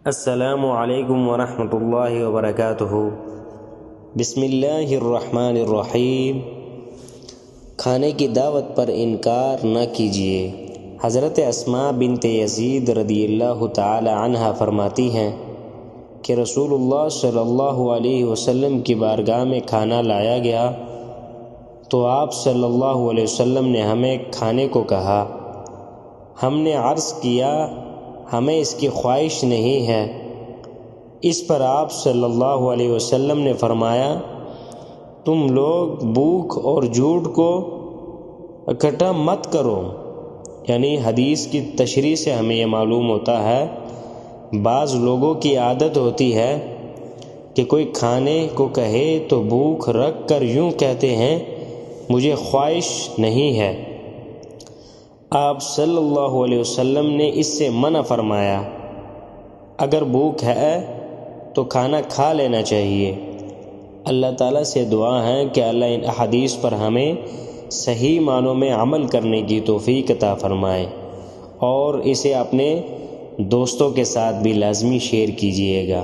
السلام علیکم ورحمۃ اللہ وبرکاتہ۔ بسم اللہ الرحمن الرحیم۔ کھانے کی دعوت پر انکار نہ کیجیے۔ حضرت اسماء بنت یزید رضی اللہ تعالی عنہا فرماتی ہیں کہ رسول اللہ صلی اللہ علیہ وسلم کی بارگاہ میں کھانا لایا گیا تو آپ صلی اللہ علیہ وسلم نے ہمیں کھانے کو کہا۔ ہم نے عرض کیا ہمیں اس کی خواہش نہیں ہے۔ اس پر آپ صلی اللہ علیہ وسلم نے فرمایا تم لوگ بھوک اور جھوٹ کو اکٹھا مت کرو۔ یعنی حدیث کی تشریح سے ہمیں یہ معلوم ہوتا ہے بعض لوگوں کی عادت ہوتی ہے کہ کوئی کھانے کو کہے تو بھوک رکھ کر یوں کہتے ہیں مجھے خواہش نہیں ہے۔ آپ صلی اللہ علیہ وسلم نے اس سے منع فرمایا۔ اگر بھوک ہے تو کھانا کھا لینا چاہیے۔ اللہ تعالیٰ سے دعا ہے کہ اللہ ان احادیث پر ہمیں صحیح معنوں میں عمل کرنے کی توفیق عطا فرمائے، اور اسے اپنے دوستوں کے ساتھ بھی لازمی شیئر کیجیے گا۔